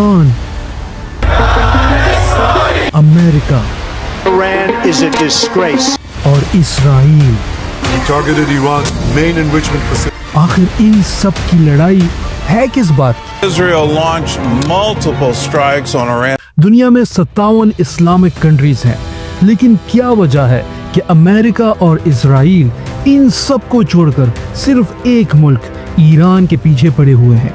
Iran, America Iran is a disgrace. और Israel. He targeted Iran's main enrichment facility. आखिर इन सब की लड़ाई है किस बात? Israel launched multiple strikes on Iran. दुनिया में 57 इस्लामिक कंट्रीज हैं, लेकिन क्या वजह है कि अमेरिका और इसराइल इन सब को छोड़कर सिर्फ एक मुल्क ईरान के पीछे पड़े हुए हैं?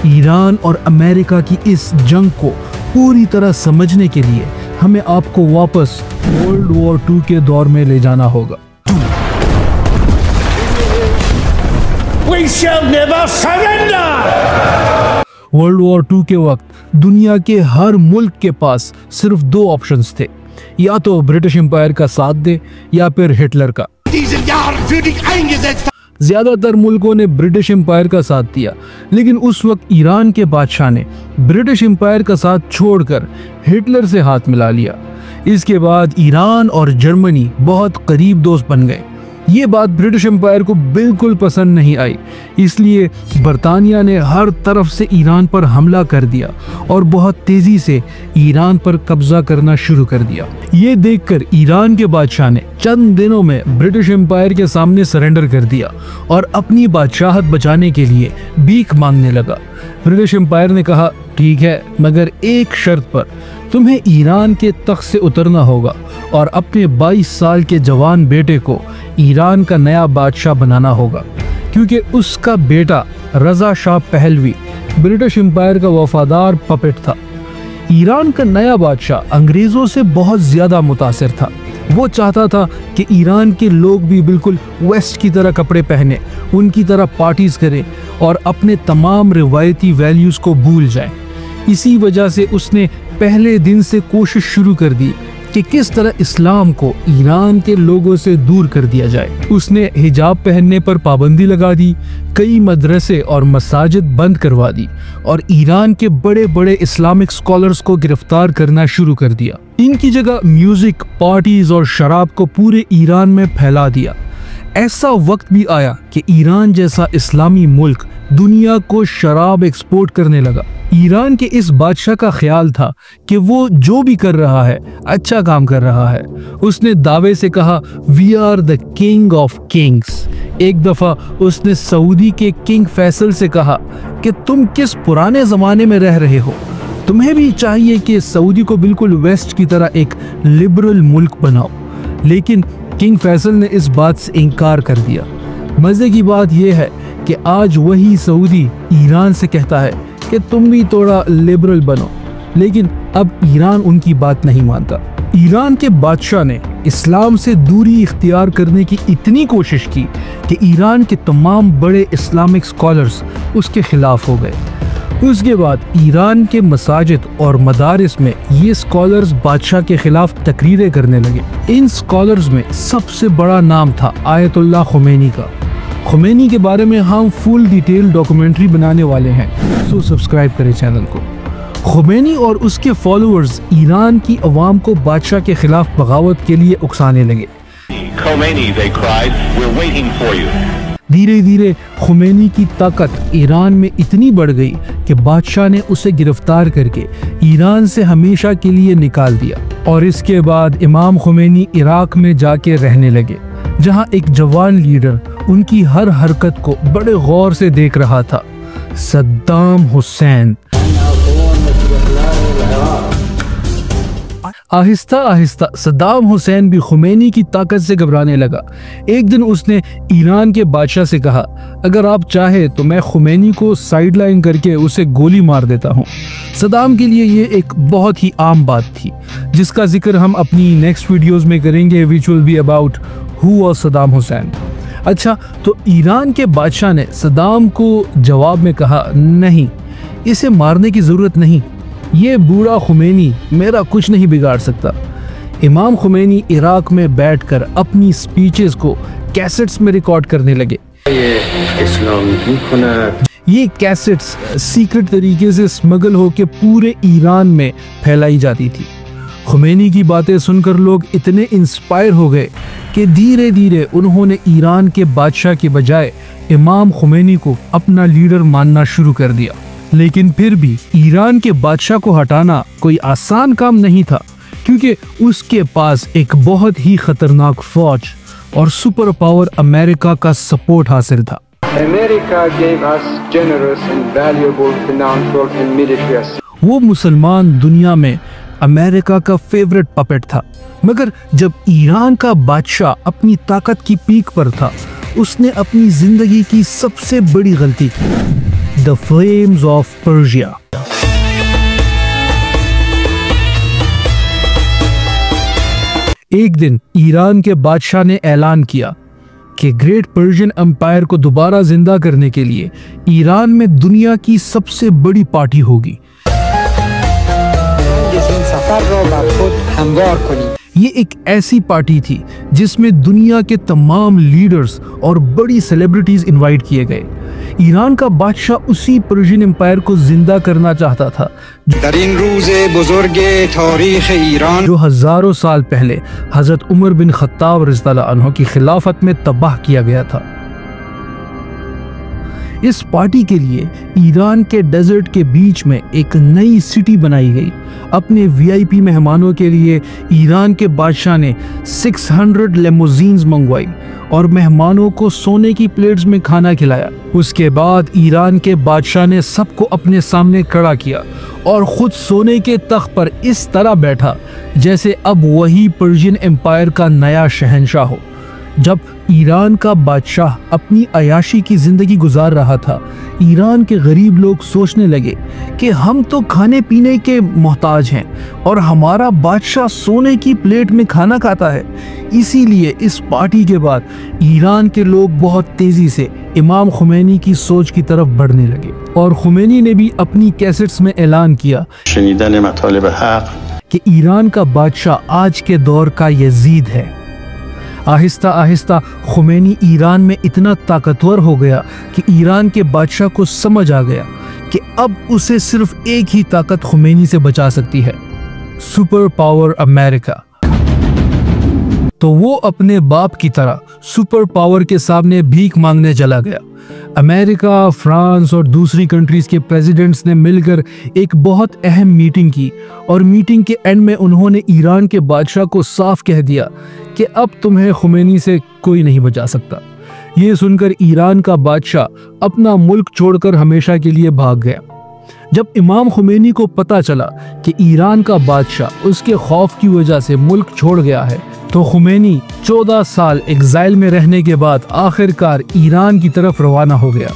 ईरान और अमेरिका की इस जंग को पूरी तरह समझने के लिए हमें आपको वापस वर्ल्ड वॉर 2 के दौर में ले जाना होगा। We shall never surrender. World war 2 के वक्त दुनिया के हर मुल्क के पास सिर्फ 2 ऑप्शंस थे, या तो ब्रिटिश एम्पायर का साथ दे या फिर हिटलर का। ज्यादातर मुल्कों ने ब्रिटिश एम्पायर का साथ दिया, लेकिन उस वक्त ईरान के बादशाह ने ब्रिटिश एम्पायर का साथ छोड़कर हिटलर से हाथ मिला लिया। इसके बाद ईरान और जर्मनी बहुत करीब दोस्त बन गए। ये बात ब्रिटिश एम्पायर को बिल्कुल पसंद नहीं आई, इसलिए बरतानिया ने हर तरफ से ईरान पर हमला कर दिया और बहुत तेजी से ईरान पर कब्जा करना शुरू कर दिया। ये देखकर ईरान के बादशाह ने चंद दिनों में ब्रिटिश एम्पायर के सामने सरेंडर कर दिया और अपनी बादशाहत बचाने के लिए भीख मांगने लगा। ब्रिटिश एम्पायर ने कहा, ठीक है, मगर एक शर्त पर, तुम्हें ईरान के तख्त से उतरना होगा और अपने 22 साल के जवान बेटे को ईरान का नया बादशाह बनाना होगा, क्योंकि उसका बेटा रजा शाह पहलवी ब्रिटिश एम्पायर का वफादार पपेट था। ईरान का नया बादशाह अंग्रेजों से बहुत ज्यादा मुतासिर था। वो चाहता था कि ईरान के लोग भी बिल्कुल वेस्ट की तरह कपड़े पहने, उनकी तरह पार्टीज करें और अपने तमाम रिवायती वैल्यूज को भूल जाएं। इसी वजह से उसने पहले दिन से कोशिश शुरू कर दी कि किस तरह इस्लाम को ईरान के लोगों से दूर कर दिया जाए। उसने हिजाब पहनने पर पाबंदी लगा दी, कई मदरसे और मसाजिद बंद करवा दी और ईरान के बड़े बड़े इस्लामिक स्कॉलर्स को गिरफ्तार करना शुरू कर दिया। इनकी जगह म्यूजिक, पार्टीज और शराब को पूरे ईरान में फैला दिया। ऐसा वक्त भी आया कि ईरान जैसा इस्लामी मुल्क दुनिया को शराब एक्सपोर्ट करने लगा। ईरान के इस बादशाह का ख्याल था कि वो जो भी कर रहा है अच्छा काम कर रहा है। उसने दावे से कहा, we are the king of kings. एक दफा उसने सऊदी के किंग फैसल से कहा कि तुम किस पुराने जमाने में रह रहे हो, तुम्हें भी चाहिए कि सऊदी को बिल्कुल वेस्ट की तरह एक लिबरल मुल्क बनाओ। लेकिन किंग फैसल ने इस बात से इनकार कर दिया। मजे की बात यह है कि आज वही सऊदी ईरान से कहता है कि तुम भी थोड़ा लिबरल बनो, लेकिन अब ईरान उनकी बात नहीं मानता। ईरान के बादशाह ने इस्लाम से दूरी इख्तियार करने की इतनी कोशिश की कि ईरान के तमाम बड़े इस्लामिक स्कॉलर्स उसके खिलाफ हो गए। उसके बाद ईरान के मसाजिद और मदारिस में ये स्कॉलर्स बादशाह के खिलाफ तकरीरें करने लगे। इन स्कॉलर्स में सबसे बड़ा नाम था आयतुल्लाह खुमैनी का। खुमैनी के बारे में हम फुल डिटेल डॉक्यूमेंट्री बनाने वाले हैं, सो सब्सक्राइब करें चैनल को। खुमैनी और उसके फॉलोअर्स ईरान की अवाम को बादशाह के खिलाफ बगावत के लिए उकसाने लगे। Khomeini, they cried, we're waiting for you. धीरे धीरे खुमैनी की ताकत ईरान में इतनी बढ़ गई कि बादशाह ने उसे गिरफ्तार करके ईरान से हमेशा के लिए निकाल दिया और इसके बाद इमाम खुमैनी इराक में जाके रहने लगे, जहां एक जवान लीडर उनकी हर हरकत को बड़े गौर से देख रहा था, सद्दाम हुसैन। आहिस्ता आहिस्ता सद्दाम हुसैन भी खुमैनी की ताकत से घबराने लगा। एक दिन उसने ईरान के बादशाह से कहा, अगर आप चाहे तो मैं खुमैनी को साइडलाइन करके उसे गोली मार देता हूँ। सद्दाम के लिए ये एक बहुत ही आम बात थी, जिसका जिक्र हम अपनी नेक्स्ट वीडियोस में करेंगे, which will be about who was Saddam Hussain. अच्छा, तो ईरान के बादशाह ने सद्दाम को जवाब में कहा, नहीं, इसे मारने की ज़रूरत नहीं, ये बूढ़ा खुमैनी मेरा कुछ नहीं बिगाड़ सकता। इमाम खुमैनी इराक में बैठकर अपनी स्पीचेस को कैसेट्स में रिकॉर्ड करने लगे। ये कैसेट्स सीक्रेट तरीके से स्मगल होकर पूरे ईरान में फैलाई जाती थी। खुमैनी की बातें सुनकर लोग इतने इंस्पायर हो गए कि धीरे धीरे उन्होंने ईरान के बादशाह के बजाय इमाम खुमैनी को अपना लीडर मानना शुरू कर दिया। लेकिन फिर भी ईरान के बादशाह को हटाना कोई आसान काम नहीं था, क्योंकि उसके पास एक बहुत ही खतरनाक फौज और सुपर पावर अमेरिका का सपोर्ट हासिल था। America gave us generous and valuable financial and military assistance. वो मुसलमान दुनिया में अमेरिका का फेवरेट पपेट था, मगर जब ईरान का बादशाह अपनी ताकत की पीक पर था, उसने अपनी जिंदगी की सबसे बड़ी गलती की, द फ्लेम्स ऑफ पर्शिया। एक दिन ईरान के बादशाह ने ऐलान किया कि ग्रेट पर्शियन एम्पायर को दोबारा जिंदा करने के लिए ईरान में दुनिया की सबसे बड़ी पार्टी होगी। ये एक ऐसी पार्टी थी जिसमें दुनिया के तमाम लीडर्स और बड़ी सेलिब्रिटीज इनवाइट किए गए। ईरान का बादशाह उसी पर्शियन एम्पायर को जिंदा करना चाहता था जो हजारों साल पहले हजरत उमर बिन खत्ताब रज़ियल्लाहु अन्हु की खिलाफत में तबाह किया गया था। इस पार्टी के लिए ईरान के डेजर्ट के बीच में एक नई सिटी बनाई गई। अपने वीआईपी मेहमानों के लिए ईरान के बादशाह ने 600 लेमोजीन्स मंगवाई और मेहमानों को सोने की प्लेट्स में खाना खिलाया। उसके बाद ईरान के बादशाह ने सबको अपने सामने खड़ा किया और खुद सोने के तख्त पर इस तरह बैठा जैसे अब वही पर्शियन एम्पायर का नया शहंशाह हो। जब ईरान का बादशाह अपनी अयाशी की जिंदगी गुजार रहा था, ईरान के गरीब लोग सोचने लगे कि हम तो खाने पीने के मोहताज हैं और हमारा बादशाह सोने की प्लेट में खाना खाता है। इसीलिए इस पार्टी के बाद ईरान के लोग बहुत तेजी से इमाम खुमैनी की सोच की तरफ बढ़ने लगे और खुमैनी ने भी अपनी कैसेट्स में ऐलान किया कि ईरान का बादशाह आज के दौर का यजीद है। आहिस्ता आहिस्ता खुमैनी ईरान में इतना ताकतवर हो गया कि ईरान के बादशाह को समझ आ गया कि अब उसे सिर्फ एक ही ताकत खुमैनी से बचा सकती है, सुपर पावर अमेरिका। तो वो अपने बाप की तरह सुपर पावर के सामने भीख मांगने चला गया। अमेरिका, फ्रांस और दूसरी कंट्रीज के प्रेसिडेंट्स ने मिलकर एक बहुत अहम मीटिंग की और मीटिंग के एंड में उन्होंने ईरान के बादशाह को साफ कह दिया कि अब तुम्हें खुमैनी से कोई नहीं बचा सकता। ये सुनकर ईरान का बादशाह अपना मुल्क छोड़कर हमेशा के लिए भाग गया। जब इमाम खुमैनी को पता चला कि ईरान का बादशाह उसके खौफ की वजह से मुल्क छोड़ गया है, तो खुमैनी 14 साल एग्जाइल में रहने के बाद आखिरकार ईरान की तरफ रवाना हो गया।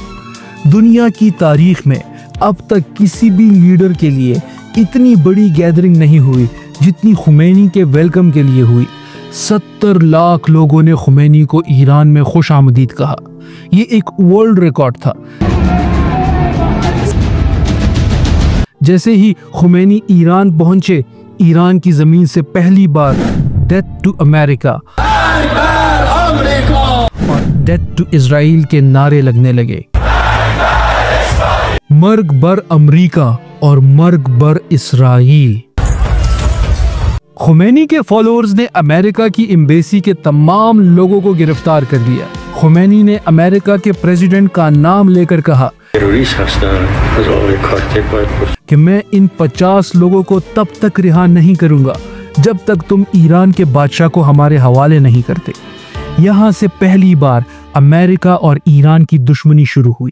दुनिया की तारीख में अब तक किसी भी लीडर के लिए इतनी बड़ी गैदरिंग नहीं हुई जितनी खुमैनी के वेलकम के लिए हुई। 70 लाख लोगों ने खुमैनी को ईरान में खुश आमदीद कहा। ये एक वर्ल्ड रिकॉर्ड था। जैसे ही खुमैनी ईरान पहुंचे, ईरान की जमीन से पहली बार डेथ टू अमेरिका और डेथ टू इजराइल के नारे लगने लगे। मर्ग बर अमेरिका और मर्ग बर इस्राइल। खुमैनी के फॉलोअर्स ने अमेरिका की एम्बेसी के तमाम लोगों को गिरफ्तार कर लिया। खुमैनी ने अमेरिका के प्रेसिडेंट का नाम लेकर कहा कि मैं इन 50 लोगों को तब तक रिहा नहीं करूंगा जब तक तुम ईरान के बादशाह को हमारे हवाले नहीं करते। यहां से पहली बार अमेरिका और ईरान की दुश्मनी शुरू हुई।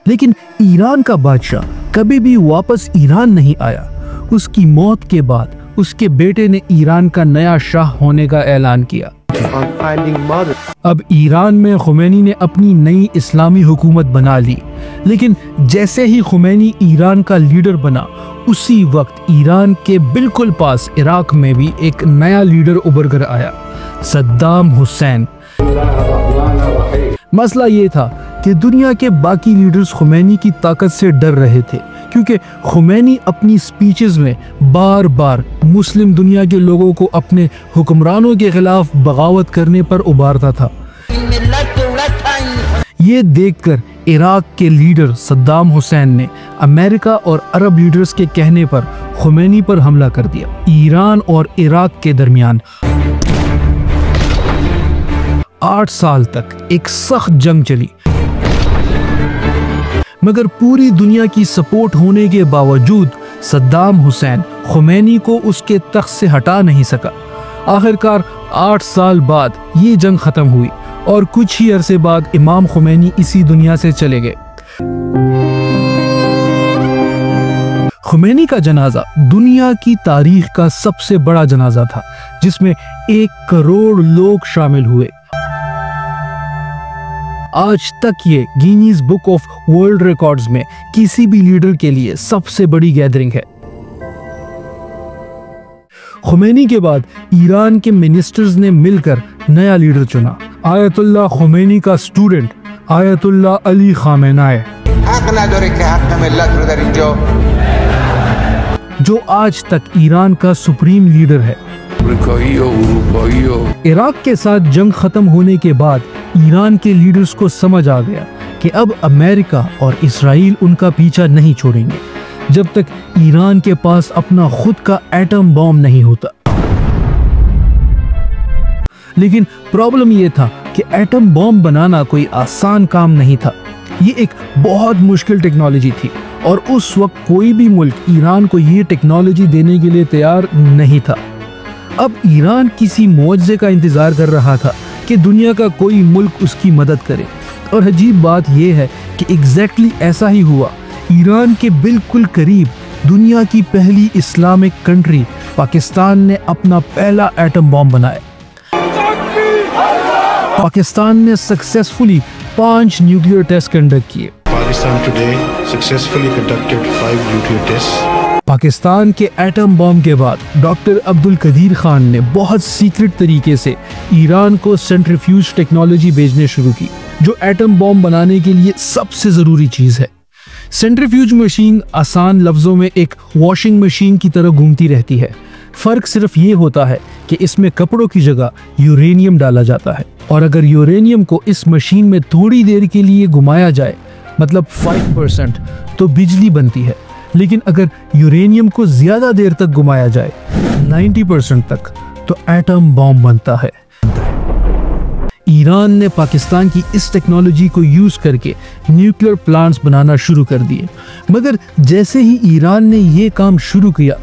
लेकिन ईरान का बादशाह कभी भी वापस ईरान नहीं आया। उसकी मौत के बाद उसके बेटे ने ईरान का नया शाह होने का ऐलान किया। अब ईरान में खुमैनी ने अपनी नई इस्लामी हुकूमत बना ली। लेकिन जैसे ही खुमैनी ईरान का लीडर बना, उसी वक्त ईरान के बिल्कुल पास इराक में भी एक नया लीडर उभर कर आया, सद्दाम हुसैन। मसला ये था कि दुनिया के बाकी लीडर्स खुमैनी की ताकत से डर रहे थे, क्योंकि खुमैनी अपनी स्पीचेस में बार बार मुस्लिम दुनिया के लोगों को अपने हुक्मरानों के खिलाफ बगावत करने पर उभारता था। ये देखकर इराक के लीडर सद्दाम हुसैन ने अमेरिका और अरब लीडर्स के कहने पर खुमैनी पर हमला कर दिया। ईरान और इराक के दरमियान 8 साल तक एक सख्त जंग चली। मगर पूरी दुनिया की सपोर्ट होने के बावजूद सद्दाम हुसैन खुमैनी को उसके तख्त से हटा नहीं सका। आखिरकार 8 साल बाद ये जंग खत्म हुई और कुछ ही अरसे बाद इमाम खुमैनी इसी दुनिया से चले गए। खुमैनी का जनाजा दुनिया की तारीख का सबसे बड़ा जनाजा था, जिसमें 1 करोड़ लोग शामिल हुए। आज तक ये Guinness book of world records में किसी भी लीडर के लिए सबसे बड़ी गैदरिंग है। खुमैनी के बाद ईरान के मिनिस्टर्स ने मिलकर नया लीडर चुना। आयतुल्लाह खुमैनी का स्टूडेंट आयतुल्लाह अली खामेनाई, जो आज तक ईरान का सुप्रीम लीडर है। इराक के साथ जंग खत्म होने के बाद ईरान के लीडर्स को समझ आ गया कि अब अमेरिका और इसराइल उनका पीछा नहीं छोड़ेंगे जब तक ईरान के पास अपना खुद का एटम बॉम्ब नहीं होता। लेकिन प्रॉब्लम यह था कि एटम बॉम्ब बनाना कोई आसान काम नहीं था। ये एक बहुत मुश्किल टेक्नोलॉजी थी और उस वक्त कोई भी मुल्क ईरान को ये टेक्नोलॉजी देने के लिए तैयार नहीं था। अब ईरान किसी मौजज़े का इंतजार कर रहा था कि दुनिया का कोई मुल्क उसकी मदद करे। और अजीब बात यह है कि एग्जैक्टली ऐसा ही हुआ। ईरान के बिल्कुल करीब दुनिया की पहली इस्लामिक कंट्री पाकिस्तान ने अपना पहला एटम बॉम्ब बनाया। पाकिस्तान ने सक्सेसफुली 5 न्यूक्लियर टेस्ट कंडक्ट किए। Pakistan today successfully conducted 5 nuclear tests. Pakistan के एटम बॉम्ब के बाद डॉक्टर अब्दुल कदीर खान ने बहुत सीक्रेट तरीके से ईरान को सेंट्रीफ्यूज टेक्नोलॉजी भेजने शुरू की, जो एटम बॉम्ब बनाने के लिए सबसे ज़रूरी चीज़ है। सेंट्रीफ्यूज मशीन आसान लफ्ज़ों में एक वॉशिंग मशीन की तरह घूमती रहती है। फ़र्क सिर्फ ये होता है कि इसमें कपड़ों की जगह यूरेनियम डाला जाता है, और अगर यूरेनियम को इस मशीन में थोड़ी देर के लिए घुमाया जाए, मतलब 5%, तो बिजली बनती है। लेकिन अगर यूरेनियम को ज्यादा देर तक घुमाया जाए, 90% तक, तो एटम बॉम्ब बनता है। ईरान ने पाकिस्तान की इस टेक्नोलॉजी को यूज करके न्यूक्लियर प्लांट्स बनाना शुरू कर दिए। मगर जैसे ही ईरान ने ये काम शुरू किया,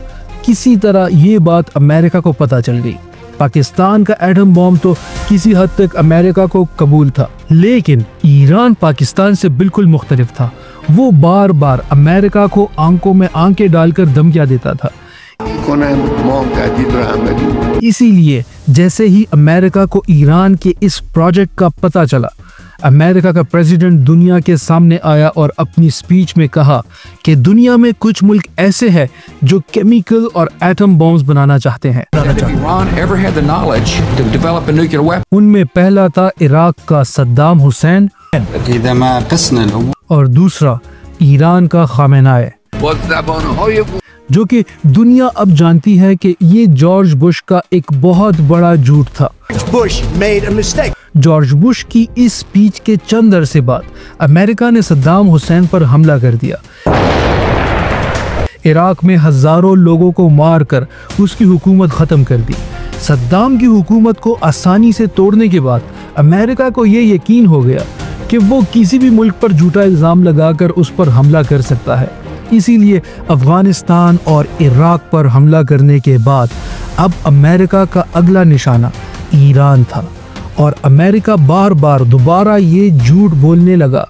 किसी तरह ये बात अमेरिका को पता चल गई। पाकिस्तान का एटम बॉम्ब तो किसी हद तक अमेरिका को कबूल था, लेकिन ईरान पाकिस्तान से बिल्कुल मुख्तलिफ था। वो बार बार अमेरिका को आंखों में आंखें डालकर धमकियां देता था। इसीलिए जैसे ही अमेरिका को ईरान के इस प्रोजेक्ट का पता चला, अमेरिका का प्रेसिडेंट दुनिया के सामने आया और अपनी स्पीच में कहा कि दुनिया में कुछ मुल्क ऐसे हैं जो केमिकल और एटम बॉम्ब्स बनाना चाहते हैं। उनमें पहला था इराक का सद्दाम हुसैन और दूसरा ईरान का खामेनाई, जो कि दुनिया अब जानती है कि ये जॉर्ज बुश का एक बहुत बड़ा झूठ था। जॉर्ज बुश की इस स्पीच के चंद अरसे बाद अमेरिका ने सद्दाम हुसैन पर हमला कर दिया। इराक में हजारों लोगों को मारकर उसकी हुकूमत खत्म कर दी। सद्दाम की हुकूमत को आसानी से तोड़ने के बाद अमेरिका को यह यकीन हो गया कि वो किसी भी मुल्क पर झूठा इल्जाम लगाकर उस पर हमला कर सकता है। इसीलिए अफगानिस्तान और इराक पर हमला करने के बाद अब अमेरिका का अगला निशाना ईरान था, और अमेरिका बार बार दोबारा ये झूठ बोलने लगा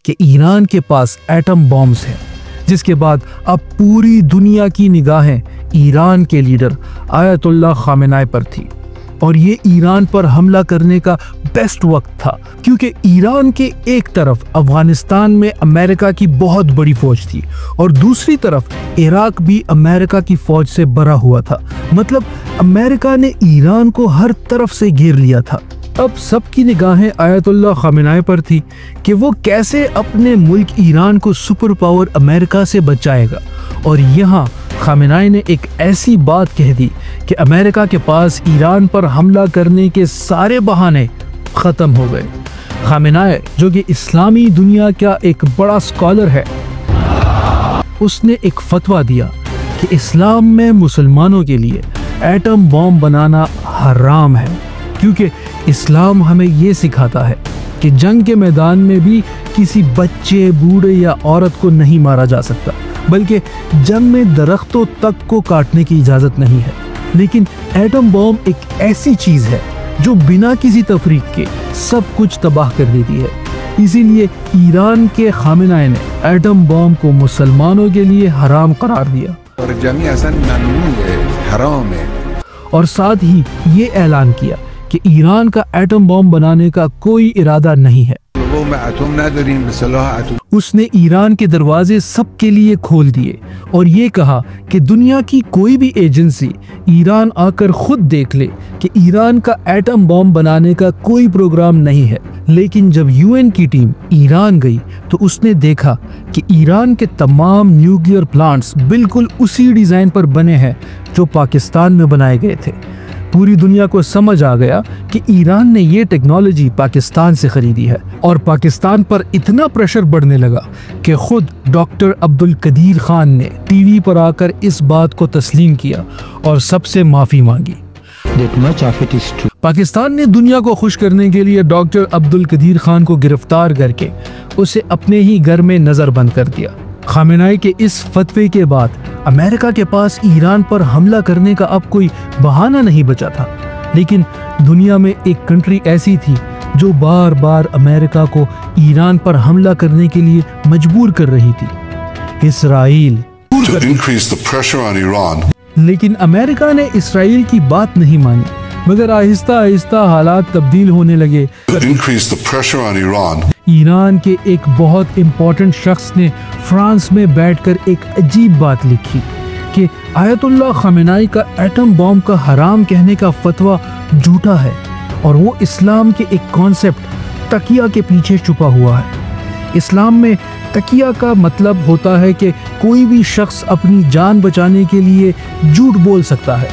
कि ईरान के पास एटम बॉम्ब्स हैं। जिसके बाद अब पूरी दुनिया की निगाहें ईरान के लीडर आयतुल्लाह खामेनाई पर थी, और ये ईरान पर हमला करने का बेस्ट वक्त था, क्योंकि ईरान के एक तरफ अफगानिस्तान में अमेरिका की बहुत बड़ी फौज थी और दूसरी तरफ इराक भी अमेरिका की फौज से भरा हुआ था। मतलब अमेरिका ने ईरान को हर तरफ से घेर लिया था। अब सबकी निगाहें आयतुल्लाह खामेनाई पर थी कि वो कैसे अपने मुल्क ईरान को सुपर पावर अमेरिका से बचाएगा। और यहाँ खामेनाई ने एक ऐसी बात कह दी कि अमेरिका के पास ईरान पर हमला करने के सारे बहाने ख़त्म हो गए। खामेनाई, जो कि इस्लामी दुनिया का एक बड़ा स्कॉलर है, उसने एक फतवा दिया कि इस्लाम में मुसलमानों के लिए एटम बॉम्ब बनाना हराम है, क्योंकि इस्लाम हमें ये सिखाता है कि जंग के मैदान में भी किसी बच्चे, बूढ़े या औरत को नहीं मारा जा सकता, बल्कि जंग में दरख्तों तक को काटने की इजाजत नहीं है। लेकिन एटम बॉम्ब एक ऐसी चीज है जो बिना किसी तफरीक के सब कुछ तबाह कर देती है। इसीलिए ईरान के खामेनाई ने एटम बॉम्ब को मुसलमानों के लिए हराम करार दिया और साथ ही ये ऐलान किया कि ईरान का एटम बॉम्ब बनाने का कोई इरादा नहीं है। उसने ईरान के दरवाजे सबके लिए खोल दिए और ये कहा कि दुनिया की कोई भी एजेंसी ईरान आकर खुद देख ले कि ईरान का एटम बॉम्ब बनाने का कोई प्रोग्राम नहीं है। लेकिन जब यूएन की टीम ईरान गई तो उसने देखा कि ईरान के तमाम न्यूक्लियर प्लांट्स बिल्कुल उसी डिजाइन पर बने हैं जो पाकिस्तान में बनाए गए थे। पूरी दुनिया को समझ आ गया कि ईरान ने ये टेक्नोलॉजी पाकिस्तान से खरीदी है और पाकिस्तान पर इतना प्रेशर बढ़ने लगा कि खुद डॉक्टर अब्दुल कदीर खान ने टीवी पर आकर इस बात को तस्लीम किया और सबसे माफी मांगी। पाकिस्तान ने दुनिया को खुश करने के लिए डॉक्टर अब्दुल कदीर खान को गिरफ्तार करके उसे अपने ही घर में नजरबंद कर दिया। खामेनाई के इस फतवे के बाद अमेरिका के पास ईरान पर हमला करने का अब कोई बहाना नहीं बचा था। लेकिन दुनिया में एक कंट्री ऐसी थी जो बार बार अमेरिका को ईरान पर हमला करने के लिए मजबूर कर रही थी, इसराइल। लेकिन अमेरिका ने इसराइल की बात नहीं मानी, मगर आहिस्ता आहिस्ता हालात तब्दील होने लगे। ईरान के एक बहुत इम्पोर्टेंट शख्स ने फ्रांस में बैठकर एक अजीब बात लिखी कि आयतुल्लाह खामेनाई का एटम बॉम्ब का हराम कहने का फतवा झूठा है और वो इस्लाम के एक कॉन्सेप्ट तकिया के पीछे छुपा हुआ है। इस्लाम में तकिया का मतलब होता है कि कोई भी शख्स अपनी जान बचाने के लिए झूठ बोल सकता है।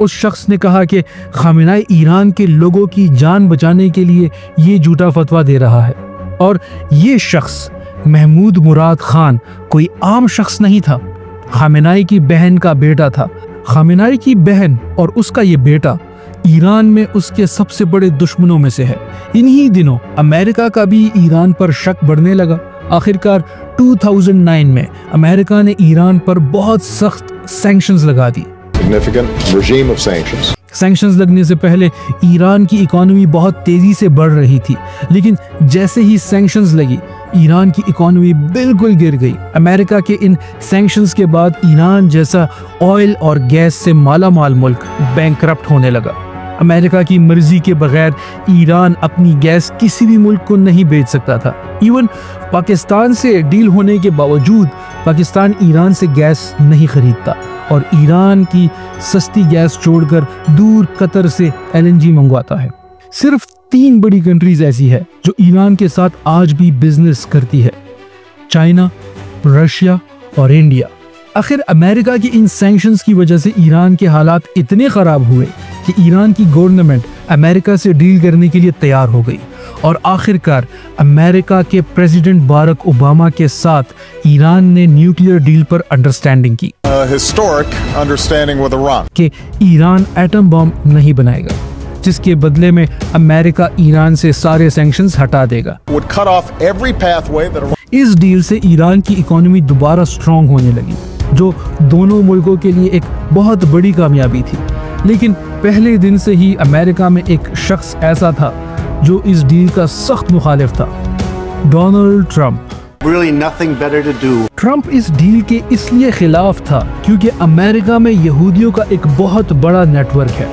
उस शख्स ने कहा कि खामेनाई ईरान के लोगों की जान बचाने के लिए ये झूठा फतवा दे रहा है। और ये शख्स महमूद मुराद खान कोई आम शख्स नहीं था, खामेनाई की बहन का बेटा था। खामेनाई की बहन और उसका ये बेटा ईरान में उसके सबसे बड़े दुश्मनों में से है। इन्हीं दिनों अमेरिका का भी ईरान पर शक बढ़ने लगा। आखिरकार 2009 में अमेरिका ने ईरान पर बहुत सख्त सैंक्शंस लगा दी। सैंक्शंस लगने से पहले ईरान की इकोनॉमी बहुत तेजी से बढ़ रही थी, लेकिन जैसे ही सैंक्शंस लगी ईरान की इकोनॉमी बिल्कुल गिर गई। अमेरिका के इन सैंक्शंस के बाद ईरान जैसा ऑयल और गैस से मालामाल मुल्क बैंकरप्ट होने लगा। अमेरिका की मर्जी के बगैर ईरान अपनी गैस किसी भी मुल्क को नहीं बेच सकता था। इवन पाकिस्तान से डील होने के बावजूद पाकिस्तान ईरान से गैस नहीं खरीदता और ईरान की सस्ती गैस छोड़कर दूर कतर से LNG मंगवाता है। सिर्फ 3 बड़ी कंट्रीज ऐसी है जो ईरान के साथ आज भी बिजनेस करती है, चाइना, रशिया और इंडिया। आखिर अमेरिका की इन सैंक्शंस की वजह से ईरान के हालात इतने खराब हुए कि ईरान की गवर्नमेंट अमेरिका से डील करने के लिए तैयार हो गई और आखिरकार अमेरिका के प्रेसिडेंट बारक ओबामा के साथ ईरान ने न्यूक्लियर डील पर अंडरस्टैंडिंग की कि ईरान एटम बॉम्ब नहीं बनाएगा, जिसके बदले में अमेरिका ईरान से सारे सैंक्शंस हटा देगा। इस डील से ईरान की इकोनॉमी दोबारा स्ट्रॉन्ग होने लगी, जो दोनों मुल्कों के लिए एक बहुत बड़ी कामयाबी थी। लेकिन पहले दिन से ही अमेरिका में एक शख्स ऐसा था जो इस डील का सख्त मुखालिफ था, डोनाल्ड ट्रंप। ट्रंप इस डील के इसलिए खिलाफ था क्योंकि अमेरिका में यहूदियों का एक बहुत बड़ा नेटवर्क है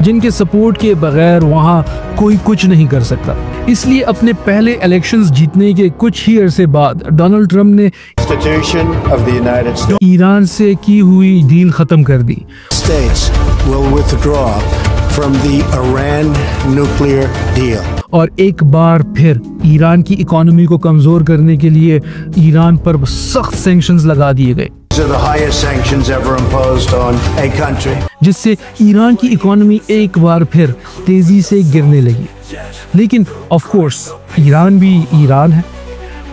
जिनके सपोर्ट के बगैर वहाँ कोई कुछ नहीं कर सकता। इसलिए अपने पहले इलेक्शंस जीतने के कुछ ही अरसे बाद डोनाल्ड ट्रंप ने ईरान से की हुई डील खत्म कर दी। और एक बार फिर ईरान की इकोनॉमी को कमजोर करने के लिए ईरान पर सख्त सैंक्शंस लगा दिए गए, जिससे ईरान की इकोनॉमी एक बार फिर तेजी से गिरने लगी। लेकिन ऑफ कोर्स ईरान भी ईरान है,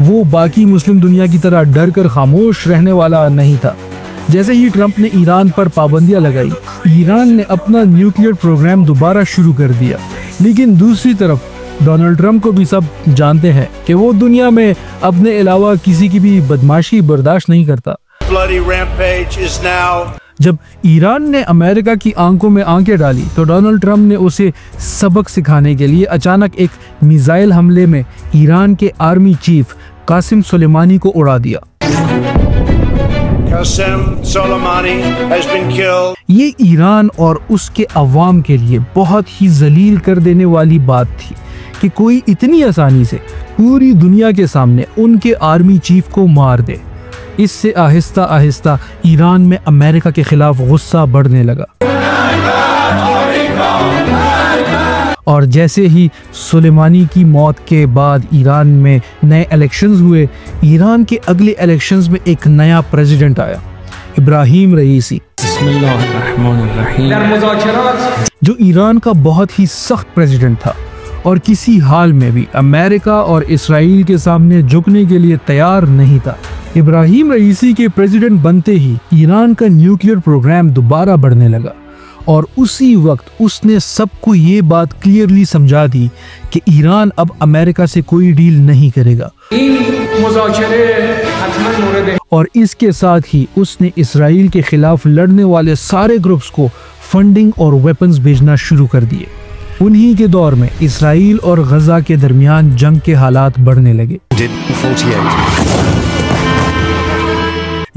वो बाकी मुस्लिम दुनिया की तरह डर कर खामोश रहने वाला नहीं था। जैसे ही ट्रंप ने ईरान पर पाबंदियां लगाई, ईरान ने अपना न्यूक्लियर प्रोग्राम दोबारा शुरू कर दिया। लेकिन दूसरी तरफ डोनाल्ड ट्रंप को भी सब जानते हैं कि वो दुनिया में अपने अलावा किसी की भी बदमाशी बर्दाश्त नहीं करता। Bloody rampage is now. जब ईरान ने अमेरिका की आंखों में आंखें डाली तो डोनाल्ड ट्रंप ने उसे सबक सिखाने के लिए अचानक एक मिसाइल हमले में ईरान के आर्मी चीफ कासिम सुलेमानी को उड़ा दिया। Qasem Soleimani has been killed. ये ईरान और उसके अवाम के लिए बहुत ही जलील कर देने वाली बात थी कि कोई इतनी आसानी से पूरी दुनिया के सामने उनके आर्मी चीफ को मार दे। इससे आहिस्ता आहिस्ता ईरान में अमेरिका के खिलाफ गुस्सा बढ़ने लगा और जैसे ही सुलेमानी की मौत के बाद ईरान में नए इलेक्शंस हुए, ईरान के अगले इलेक्शंस में एक नया प्रेसिडेंट आया, इब्राहिम रईसी, जो ईरान का बहुत ही सख्त प्रेसिडेंट था और किसी हाल में भी अमेरिका और इसराइल के सामने झुकने के लिए तैयार नहीं था। इब्राहिम रईसी के प्रेसिडेंट बनते ही ईरान का न्यूक्लियर प्रोग्राम दोबारा बढ़ने लगा और उसी वक्त उसने सबको ये बात क्लियरली समझा दी कि ईरान अब अमेरिका से कोई डील नहीं करेगा और इसके साथ ही उसने इसराइल के खिलाफ लड़ने वाले सारे ग्रुप्स को फंडिंग और वेपन्स भेजना शुरू कर दिए। उन्हीं के दौर में इसराइल और गजा के दरमियान जंग के हालात बढ़ने लगे।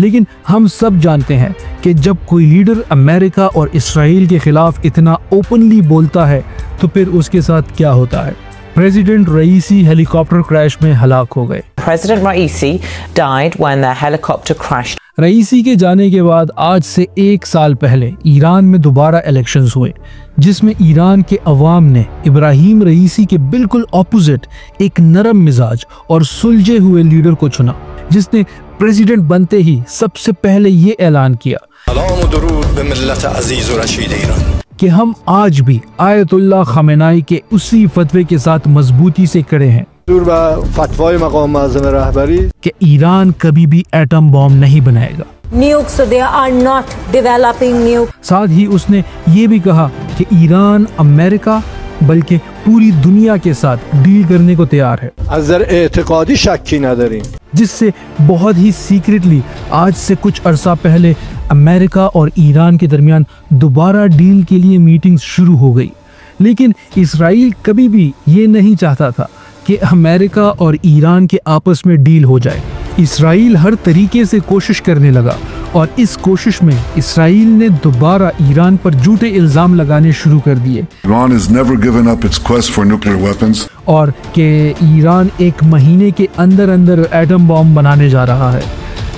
लेकिन हम सब जानते हैं कि जब कोई लीडर अमेरिका और इसराइल के खिलाफ इतना ओपनली बोलता है तो फिर उसके साथ क्या होता है। प्रेसिडेंट रईसी हेलीकॉप्टर क्रैश में हलाक हो गए। President Raisi died when the helicopter crashed. रईसी के जाने के बाद आज से 1 साल पहले ईरान में दोबारा इलेक्शंस हुए, जिसमें ईरान के अवाम ने इब्राहिम रईसी के बिल्कुल ऑपोजिट एक नरम मिजाज और सुलझे हुए लीडर को चुना, जिसने प्रेसिडेंट बनते ही सबसे पहले ये ऐलान किया कि हम आज भी आयतुल्लाह खमेनाई के उसी फतवे के साथ मजबूती से खड़े हैं कि ईरान कभी भी एटम बॉम्ब नहीं बनाएगा। Nukes, so they are not developing nukes. साथ ही उसने ये भी कहा कि ईरान अमेरिका बल्कि पूरी दुनिया के साथ डील करने को तैयार है, जिससे बहुत ही सीक्रेटली आज से कुछ अरसा पहले अमेरिका और ईरान के दरमियान दोबारा डील के लिए मीटिंग्स शुरू हो गई। लेकिन इसराइल कभी भी ये नहीं चाहता था कि अमेरिका और ईरान के आपस में डील हो जाए। इसराइल हर तरीके से कोशिश करने लगा और इस कोशिश में इसराइल ने दोबारा ईरान पर झूठे इल्जाम लगाने शुरू कर दिए और कि ईरान 1 महीने के अंदर अंदर एटम बॉम्ब बनाने जा रहा है,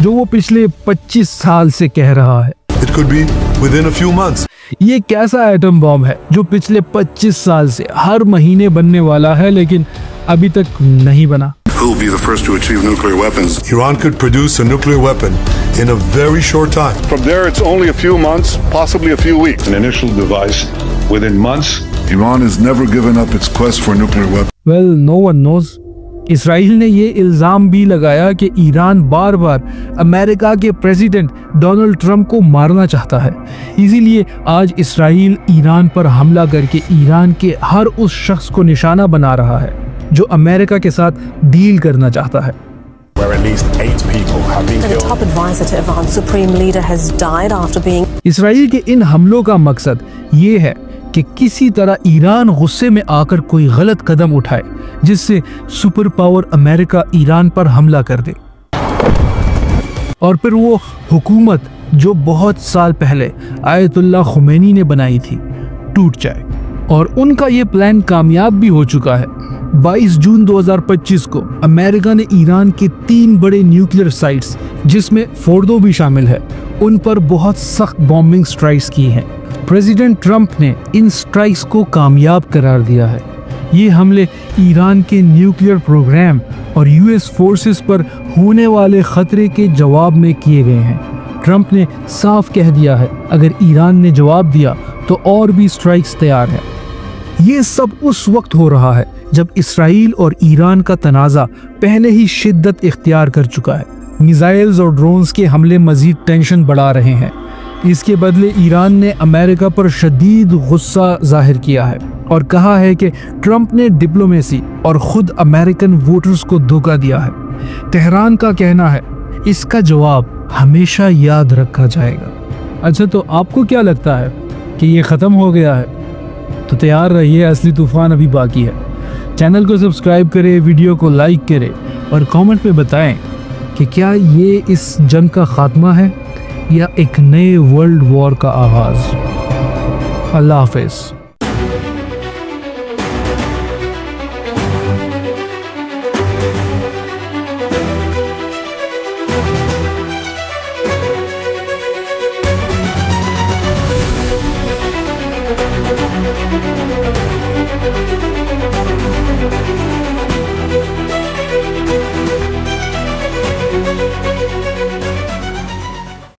जो वो पिछले 25 साल से कह रहा है। It could be within a few months. ये कैसा एटम बॉम्ब है जो पिछले 25 साल से हर महीने बनने वाला है लेकिन अभी तक नहीं बना। Who will be the first to achieve nuclear weapons? Iran could produce a nuclear weapon in a very short time. From there, it's only a few months, possibly a few weeks. An initial device within months. Iran has never given up its quest for nuclear weapons. Well, no one knows. Israel ने ये इल्ज़ाम भी लगाया कि Iran बार बार America के president Donald Trump को मारना चाहता है, इसीलिए आज इसराइल ईरान पर हमला करके ईरान के हर उस शख्स को निशाना बना रहा है जो अमेरिका के साथ डील करना चाहता है। इसराइल के इन हमलों का मकसद ये है कि किसी तरह ईरान गुस्से में आकर कोई गलत कदम उठाए जिससे सुपर पावर अमेरिका ईरान पर हमला कर दे और फिर वो हुकूमत जो बहुत साल पहले आयतुल्लाह खुमैनी ने बनाई थी टूट जाए। और उनका ये प्लान कामयाब भी हो चुका है। 22 जून 2025 को अमेरिका ने ईरान के 3 बड़े न्यूक्लियर साइट्स, जिसमें फोर्डो भी शामिल है, उन पर बहुत सख्त बॉम्बिंग स्ट्राइक्स की हैं। प्रेसिडेंट ट्रंप ने इन स्ट्राइक्स को कामयाब करार दिया है। ये हमले ईरान के न्यूक्लियर प्रोग्राम और यूएस फोर्सेस पर होने वाले खतरे के जवाब में किए गए हैं। ट्रंप ने साफ कह दिया है अगर ईरान ने जवाब दिया तो और भी स्ट्राइक्स तैयार है। ये सब उस वक्त हो रहा है जब इसराइल और ईरान का तनाज़ा पहले ही शिद्दत इख्तियार कर चुका है। मिसाइल्स और ड्रोन्स के हमले मजीद टेंशन बढ़ा रहे हैं। इसके बदले ईरान ने अमेरिका पर शदीद गुस्सा जाहिर किया है। और कहा है कि ट्रंप ने डिप्लोमेसी और खुद अमेरिकन वोटर्स को धोखा दिया है। तेहरान का कहना है इसका जवाब हमेशा याद रखा जाएगा। अच्छा, तो आपको क्या लगता है कि ये ख़त्म हो गया है? तो तैयार रहिए, असली तूफान अभी बाकी है। चैनल को सब्सक्राइब करें, वीडियो को लाइक करें और कमेंट में बताएं कि क्या ये इस जंग का खात्मा है या एक नए वर्ल्ड वॉर का आगाज़। अल्लाह हाफ़िज़।